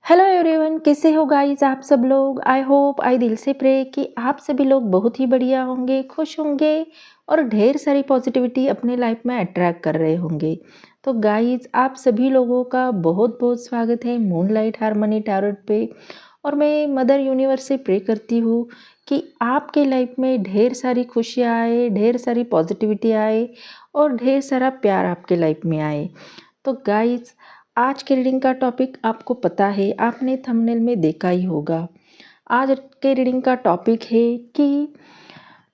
Hello everyone, कैसे हो guys आप सब लोग। आई होप, आई दिल से प्रे कि आप सभी लोग बहुत ही बढ़िया होंगे, खुश होंगे और ढेर सारी पॉजिटिविटी अपने लाइफ में अट्रैक्ट कर रहे होंगे। तो गाइस, आप सभी लोगों का बहुत बहुत स्वागत है मूनलाइट हार्मनी टैरोट पे। और मैं मदर यूनिवर्स से प्रे करती हूँ कि आपके लाइफ में ढेर सारी खुशियाँ आए, ढेर सारी पॉजिटिविटी आए और ढेर सारा प्यार आपके लाइफ में आए। तो गाइस, आज के रीडिंग का टॉपिक आपको पता है, आपने थंबनेल में देखा ही होगा। आज के रीडिंग का टॉपिक है कि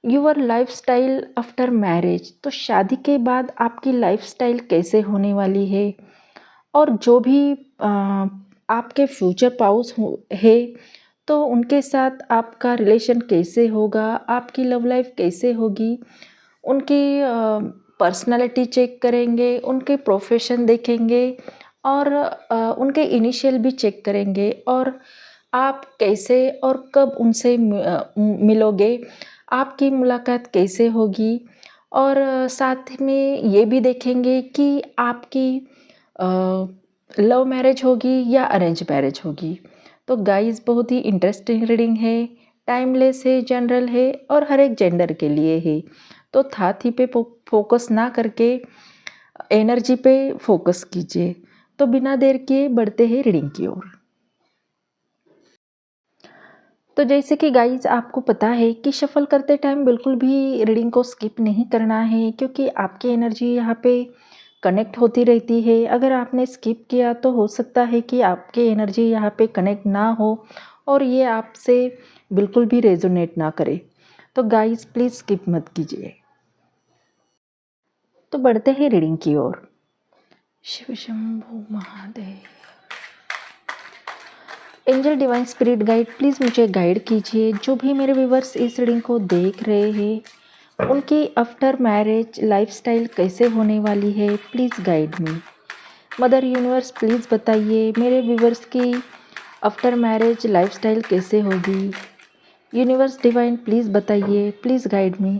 यूर लाइफस्टाइल आफ्टर मैरिज। तो शादी के बाद आपकी लाइफस्टाइल कैसे होने वाली है और जो भी आपके फ्यूचर पाउस है तो उनके साथ आपका रिलेशन कैसे होगा, आपकी लव लाइफ कैसे होगी, उनकी पर्सनालिटी चेक करेंगे, उनके प्रोफेशन देखेंगे और उनके इनिशियल भी चेक करेंगे और आप कैसे और कब उनसे मिलोगे, आपकी मुलाकात कैसे होगी और साथ में ये भी देखेंगे कि आपकी लव मैरिज होगी या अरेंज मैरिज होगी। तो गाइस, बहुत ही इंटरेस्टिंग रीडिंग है, टाइमलेस है, जनरल है और हर एक जेंडर के लिए है। तो थाथी पे फोकस ना करके एनर्जी पे फोकस कीजिए। तो बिना देर किए बढ़ते हैं रीडिंग की ओर। तो जैसे कि गाइज आपको पता है कि शफल करते टाइम बिल्कुल भी रीडिंग को स्किप नहीं करना है, क्योंकि आपकी एनर्जी यहाँ पे कनेक्ट होती रहती है। अगर आपने स्किप किया तो हो सकता है कि आपकी एनर्जी यहाँ पे कनेक्ट ना हो और ये आपसे बिल्कुल भी रेजोनेट ना करे। तो गाइज प्लीज़ स्किप मत कीजिए। तो बढ़ते हैं रीडिंग की ओर। Shiva Shambhu Mahadev. Angel divine spirit guide, please मुझे गाइड कीजिए। जो भी मेरे व्यूवर्स इस रीडिंग को देख रहे हैं उनकी आफ्टर मैरिज लाइफस्टाइल कैसे होने वाली है, please guide me. Mother universe please बताइए मेरे व्यूवर्स की आफ्टर मैरिज लाइफस्टाइल कैसे होगी। यूनिवर्स डिवाइन प्लीज़ बताइए, प्लीज़ गाइड मी।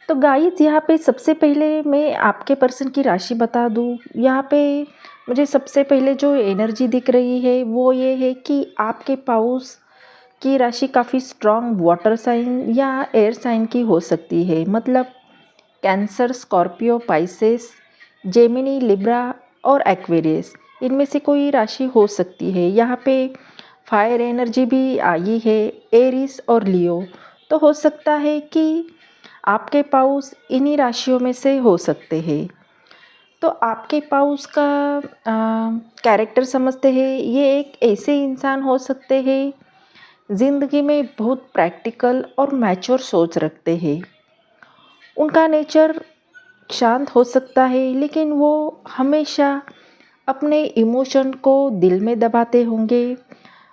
तो गाइस, यहाँ पे सबसे पहले मैं आपके पर्सन की राशि बता दूँ। यहाँ पे मुझे सबसे पहले जो एनर्जी दिख रही है वो ये है कि आपके पाउस की राशि काफ़ी स्ट्रॉन्ग वाटर साइन या एयर साइन की हो सकती है। मतलब cancer, Scorpio, Pisces, Gemini, Libra और एक्वेरियस, इनमें से कोई राशि हो सकती है। यहाँ पे फायर एनर्जी भी आई है, एरिस और लियो। तो हो सकता है कि आपके पाउस इन्हीं राशियों में से हो सकते हैं। तो आपके पाउस का कैरेक्टर समझते हैं। ये एक ऐसे इंसान हो सकते हैं ज़िंदगी में बहुत प्रैक्टिकल और मैच्योर सोच रखते हैं। उनका नेचर शांत हो सकता है, लेकिन वो हमेशा अपने इमोशन को दिल में दबाते होंगे।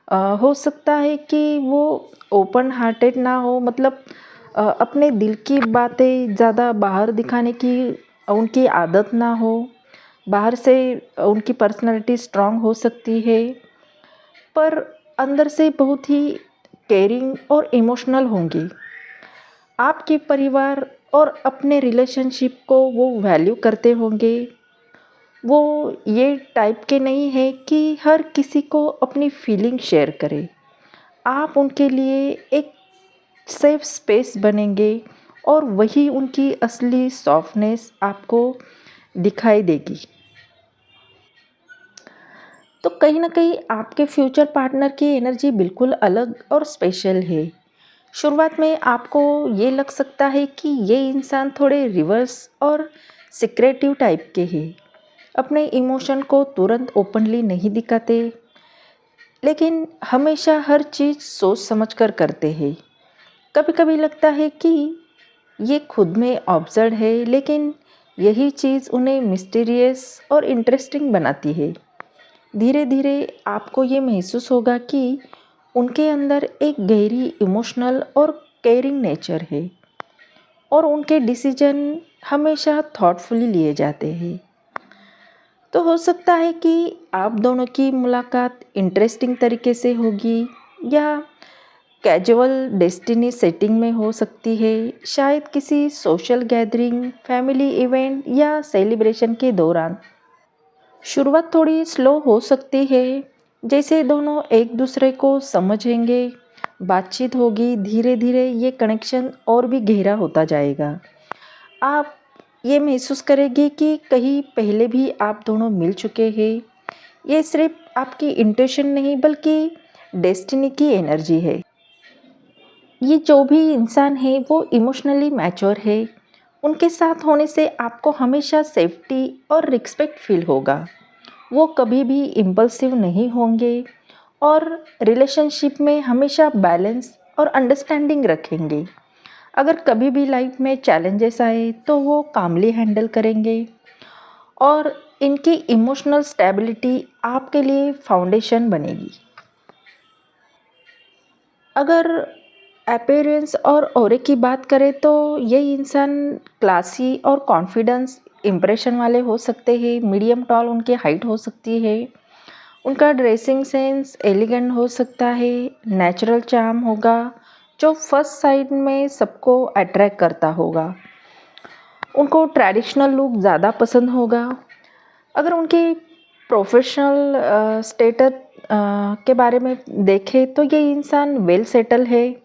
हो सकता है कि वो ओपन हार्टेड ना हो, मतलब अपने दिल की बातें ज़्यादा बाहर दिखाने की उनकी आदत ना हो। बाहर से उनकी पर्सनालिटी स्ट्रांग हो सकती है, पर अंदर से बहुत ही केयरिंग और इमोशनल होंगी। आपके परिवार और अपने रिलेशनशिप को वो वैल्यू करते होंगे। वो ये टाइप के नहीं है कि हर किसी को अपनी फीलिंग शेयर करे। आप उनके लिए एक सेफ स्पेस बनेंगे और वही उनकी असली सॉफ्टनेस आपको दिखाई देगी। तो कहीं ना कहीं आपके फ्यूचर पार्टनर की एनर्जी बिल्कुल अलग और स्पेशल है। शुरुआत में आपको ये लग सकता है कि ये इंसान थोड़े रिवर्स और सिक्रेटिव टाइप के हैं। अपने इमोशन को तुरंत ओपनली नहीं दिखाते, लेकिन हमेशा हर चीज़ सोच समझ कर करते हैं। कभी कभी लगता है कि ये खुद में ऑब्जर्व है, लेकिन यही चीज़ उन्हें मिस्टीरियस और इंटरेस्टिंग बनाती है। धीरे धीरे आपको ये महसूस होगा कि उनके अंदर एक गहरी इमोशनल और केयरिंग नेचर है और उनके डिसीजन हमेशा थॉटफुली लिए जाते हैं। तो हो सकता है कि आप दोनों की मुलाकात इंटरेस्टिंग तरीके से होगी या कैजुअल डेस्टिनी सेटिंग में हो सकती है, शायद किसी सोशल गैदरिंग, फैमिली इवेंट या सेलिब्रेशन के दौरान। शुरुआत थोड़ी स्लो हो सकती है, जैसे दोनों एक दूसरे को समझेंगे, बातचीत होगी, धीरे धीरे ये कनेक्शन और भी गहरा होता जाएगा। आप ये महसूस करेंगे कि कहीं पहले भी आप दोनों मिल चुके हैं। ये सिर्फ आपकी इंट्यूशन नहीं बल्कि डेस्टिनी की एनर्जी है। ये जो भी इंसान है वो इमोशनली मैच्योर है। उनके साथ होने से आपको हमेशा सेफ्टी और रिस्पेक्ट फील होगा। वो कभी भी इम्पल्सिव नहीं होंगे और रिलेशनशिप में हमेशा बैलेंस और अंडरस्टैंडिंग रखेंगे। अगर कभी भी लाइफ में चैलेंजेस आए तो वो कामली हैंडल करेंगे और इनकी इमोशनल स्टेबिलिटी आपके लिए फाउंडेशन बनेगी। अगर अपीयरेंस और ऑरे की बात करें तो ये इंसान क्लासी और कॉन्फिडेंस इम्प्रेशन वाले हो सकते हैं। मीडियम टॉल उनकी हाइट हो सकती है। उनका ड्रेसिंग सेंस एलिगेंट हो सकता है। नेचुरल चार्म होगा जो फर्स्ट साइड में सबको अट्रैक्ट करता होगा। उनको ट्रेडिशनल लुक ज़्यादा पसंद होगा। अगर उनके प्रोफेशनल स्टेटस के बारे में देखें तो ये इंसान वेल सेटल है,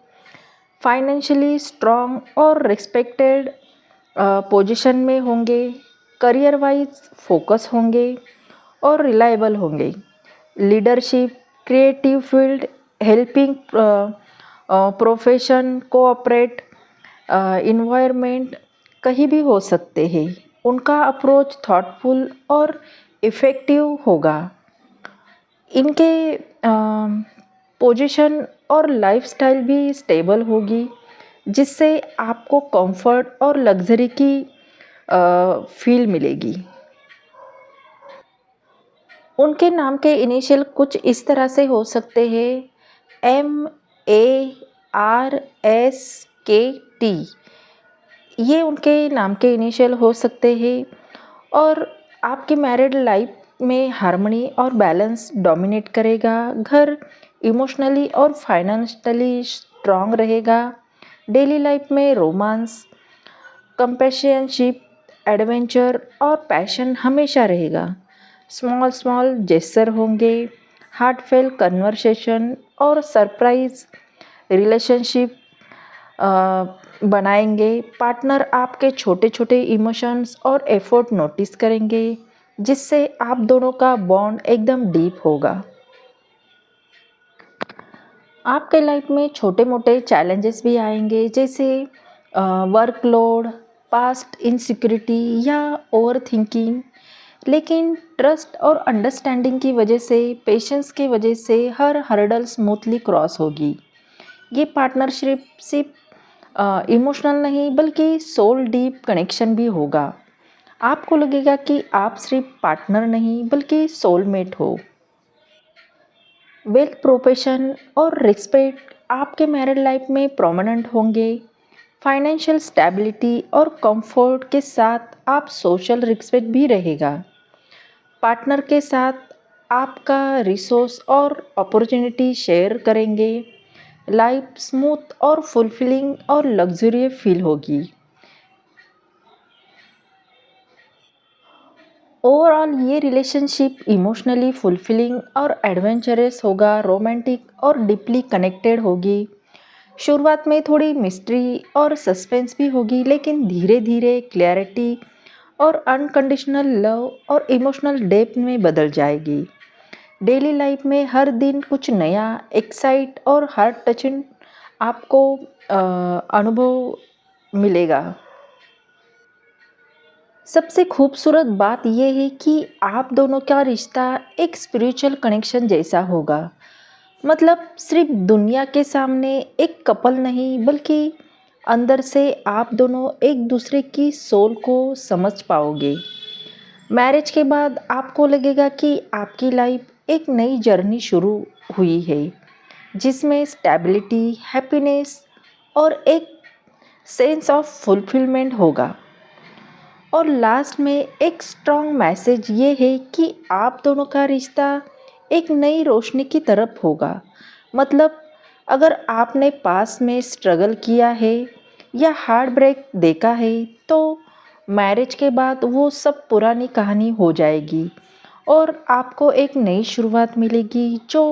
फाइनेंशियली स्ट्रॉन्ग और रिस्पेक्टेड पोजीशन में होंगे, करियर वाइज फोकस होंगे और रिलायबल होंगे। Leadership, creative field, helping profession, cooperate environment कहीं भी हो सकते हैं। उनका अप्रोच थॉटफुल और इफ़ेक्टिव होगा। इनके पोजीशन और लाइफस्टाइल भी स्टेबल होगी, जिससे आपको कंफर्ट और लग्जरी की फील मिलेगी। उनके नाम के इनिशियल कुछ इस तरह से हो सकते हैं, MARSKT। ये उनके नाम के इनिशियल हो सकते हैं और आपकी मैरिड लाइफ में हार्मनी और बैलेंस डोमिनेट करेगा। घर इमोशनली और फाइनेंशियली स्ट्रॉन्ग रहेगा। डेली लाइफ में रोमांस, कंपेशनशिप, एडवेंचर और पैशन हमेशा रहेगा। स्मॉल स्मॉल जेस्चर होंगे, हार्टफेल कन्वर्सेशन और सरप्राइज रिलेशनशिप बनाएंगे। पार्टनर आपके छोटे छोटे इमोशंस और एफर्ट नोटिस करेंगे, जिससे आप दोनों का बॉन्ड एकदम डीप होगा। आपके लाइफ में छोटे मोटे चैलेंजेस भी आएंगे, जैसे वर्कलोड, पास्ट इनसिक्योरिटी या ओवर थिंकिंग। लेकिन ट्रस्ट और अंडरस्टैंडिंग की वजह से, पेशेंस की वजह से हर हर्डल स्मूथली क्रॉस होगी। ये पार्टनरशिप सिर्फ इमोशनल नहीं बल्कि सोल डीप कनेक्शन भी होगा। आपको लगेगा कि आप सिर्फ पार्टनर नहीं बल्कि सोलमेट हो। वेल्थ, प्रोफेशन और रिस्पेक्ट आपके मैरिड लाइफ में प्रोमिनेंट होंगे। फाइनेंशियल स्टेबिलिटी और कंफर्ट के साथ आप सोशल रिस्पेक्ट भी रहेगा। पार्टनर के साथ आपका रिसोर्स और अपॉर्चुनिटी शेयर करेंगे। लाइफ स्मूथ और फुलफिलिंग और लग्जरियस फील होगी। ओवरऑल ये रिलेशनशिप इमोशनली फुलफिलिंग और एडवेंचरस होगा, रोमांटिक और डीपली कनेक्टेड होगी। शुरुआत में थोड़ी मिस्ट्री और सस्पेंस भी होगी, लेकिन धीरे धीरे क्लैरिटी और अनकंडीशनल लव और इमोशनल डेप्थ में बदल जाएगी। डेली लाइफ में हर दिन कुछ नया, एक्साइट और हार्ट टचिंग आपको अनुभव मिलेगा। सबसे खूबसूरत बात यह है कि आप दोनों का रिश्ता एक स्पिरिचुअल कनेक्शन जैसा होगा। मतलब सिर्फ दुनिया के सामने एक कपल नहीं बल्कि अंदर से आप दोनों एक दूसरे की सोल को समझ पाओगे। मैरिज के बाद आपको लगेगा कि आपकी लाइफ एक नई जर्नी शुरू हुई है, जिसमें स्टेबिलिटी, हैप्पीनेस और एक सेंस ऑफ फुलफिलमेंट होगा। और लास्ट में एक स्ट्रॉन्ग मैसेज ये है कि आप दोनों का रिश्ता एक नई रोशनी की तरफ होगा। मतलब अगर आपने पास में स्ट्रगल किया है या हार्ट ब्रेक देखा है, तो मैरिज के बाद वो सब पुरानी कहानी हो जाएगी और आपको एक नई शुरुआत मिलेगी जो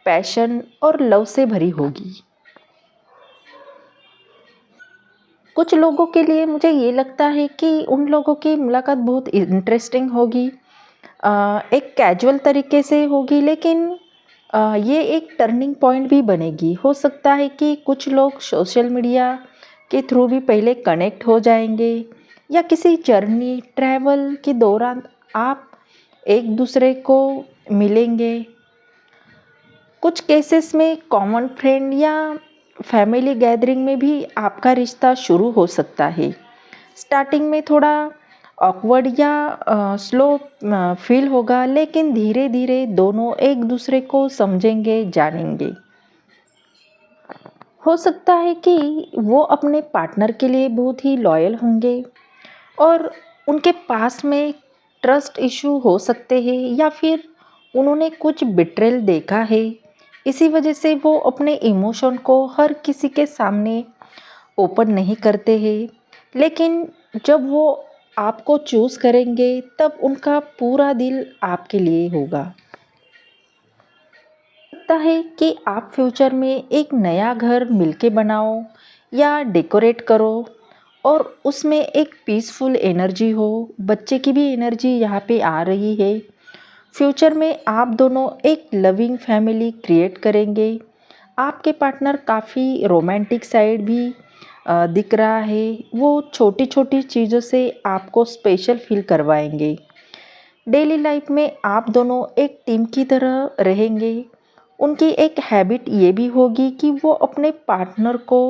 पैशन और लव से भरी होगी। कुछ लोगों के लिए मुझे ये लगता है कि उन लोगों की मुलाकात बहुत इंटरेस्टिंग होगी, एक कैजुअल तरीके से होगी, लेकिन ये एक टर्निंग पॉइंट भी बनेगी। हो सकता है कि कुछ लोग सोशल मीडिया के थ्रू भी पहले कनेक्ट हो जाएंगे या किसी जर्नी ट्रैवल के दौरान आप एक दूसरे को मिलेंगे। कुछ केसेस में कॉमन फ्रेंड या फैमिली गैदरिंग में भी आपका रिश्ता शुरू हो सकता है। स्टार्टिंग में थोड़ा ऑकवर्ड या स्लो फील होगा, लेकिन धीरे धीरे दोनों एक दूसरे को समझेंगे, जानेंगे। हो सकता है कि वो अपने पार्टनर के लिए बहुत ही लॉयल होंगे और उनके पास में ट्रस्ट इशू हो सकते हैं या फिर उन्होंने कुछ बिट्रेल देखा है। इसी वजह से वो अपने इमोशन को हर किसी के सामने ओपन नहीं करते हैं, लेकिन जब वो आपको चूज़ करेंगे तब उनका पूरा दिल आपके लिए होगा। लगता है कि आप फ्यूचर में एक नया घर मिलके बनाओ या डेकोरेट करो और उसमें एक पीसफुल एनर्जी हो। बच्चे की भी एनर्जी यहाँ पे आ रही है। फ्यूचर में आप दोनों एक लविंग फैमिली क्रिएट करेंगे। आपके पार्टनर काफ़ी रोमांटिक साइड भी दिख रहा है। वो छोटी छोटी चीज़ों से आपको स्पेशल फील करवाएंगे। डेली लाइफ में आप दोनों एक टीम की तरह रहेंगे। उनकी एक हैबिट ये भी होगी कि वो अपने पार्टनर को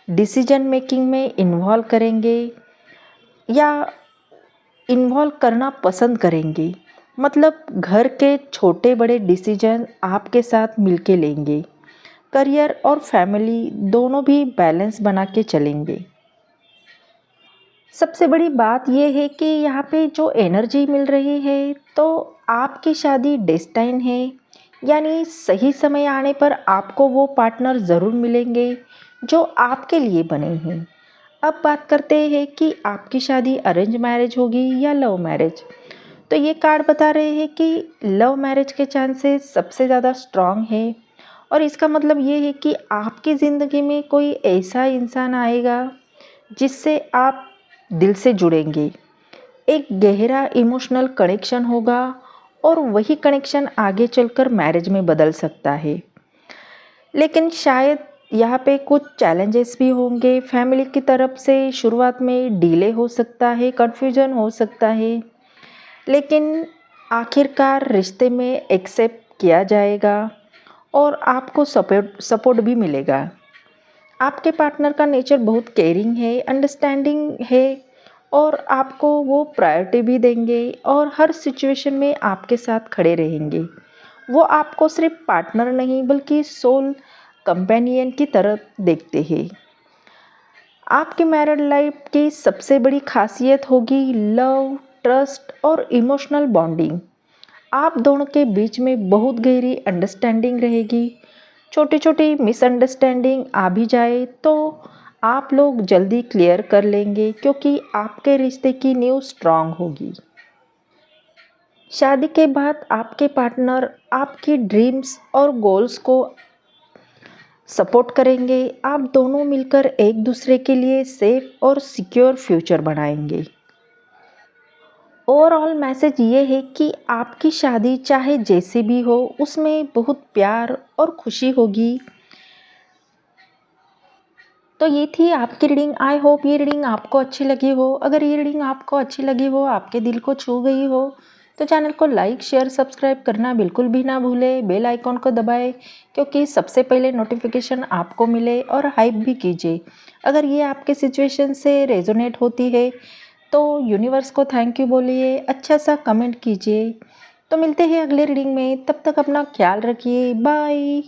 डिसीजन मेकिंग में इन्वॉल्व करेंगे या इन्वॉल्व करना पसंद करेंगे। मतलब घर के छोटे बड़े डिसीजन आपके साथ मिलके लेंगे। करियर और फैमिली दोनों भी बैलेंस बना के चलेंगे। सबसे बड़ी बात यह है कि यहाँ पे जो एनर्जी मिल रही है, तो आपकी शादी डेस्टाइन है, यानी सही समय आने पर आपको वो पार्टनर ज़रूर मिलेंगे जो आपके लिए बने हैं। अब बात करते हैं कि आपकी शादी अरेंज मैरिज होगी या लव मैरिज। तो ये कार्ड बता रहे हैं कि लव मैरिज के चांसेस सबसे ज़्यादा स्ट्रॉन्ग है और इसका मतलब ये है कि आपकी ज़िंदगी में कोई ऐसा इंसान आएगा जिससे आप दिल से जुड़ेंगे। एक गहरा इमोशनल कनेक्शन होगा और वही कनेक्शन आगे चलकर मैरिज में बदल सकता है। लेकिन शायद यहाँ पे कुछ चैलेंजेस भी होंगे। फैमिली की तरफ से शुरुआत में डिले हो सकता है, कन्फ्यूजन हो सकता है, लेकिन आखिरकार रिश्ते में एक्सेप्ट किया जाएगा और आपको सपोर्ट भी मिलेगा। आपके पार्टनर का नेचर बहुत केयरिंग है, अंडरस्टैंडिंग है और आपको वो प्रायोरिटी भी देंगे और हर सिचुएशन में आपके साथ खड़े रहेंगे। वो आपको सिर्फ पार्टनर नहीं बल्कि सोल कंपेनियन की तरह देखते हैं। आपकी मैरिड लाइफ की सबसे बड़ी खासियत होगी लव, ट्रस्ट और इमोशनल बॉन्डिंग। आप दोनों के बीच में बहुत गहरी अंडरस्टैंडिंग रहेगी। छोटी छोटी मिसअंडरस्टैंडिंग आ भी जाए तो आप लोग जल्दी क्लियर कर लेंगे, क्योंकि आपके रिश्ते की नींव स्ट्रांग होगी। शादी के बाद आपके पार्टनर आपकी ड्रीम्स और गोल्स को सपोर्ट करेंगे। आप दोनों मिलकर एक दूसरे के लिए सेफ और सिक्योर फ्यूचर बनाएंगे। ओवरऑल मैसेज ये है कि आपकी शादी चाहे जैसे भी हो, उसमें बहुत प्यार और खुशी होगी। तो ये थी आपकी रीडिंग। आई होप ये रीडिंग आपको अच्छी लगी हो। अगर ये रीडिंग आपको अच्छी लगी हो, आपके दिल को छू गई हो, तो चैनल को लाइक, शेयर, सब्सक्राइब करना बिल्कुल भी ना भूले। बेल आइकॉन को दबाएं, क्योंकि सबसे पहले नोटिफिकेशन आपको मिले, और हाइप भी कीजिए। अगर ये आपके सिचुएशन से रेजोनेट होती है तो यूनिवर्स को थैंक यू बोलिए, अच्छा सा कमेंट कीजिए। तो मिलते हैं अगले रीडिंग में, तब तक अपना ख्याल रखिए। बाय।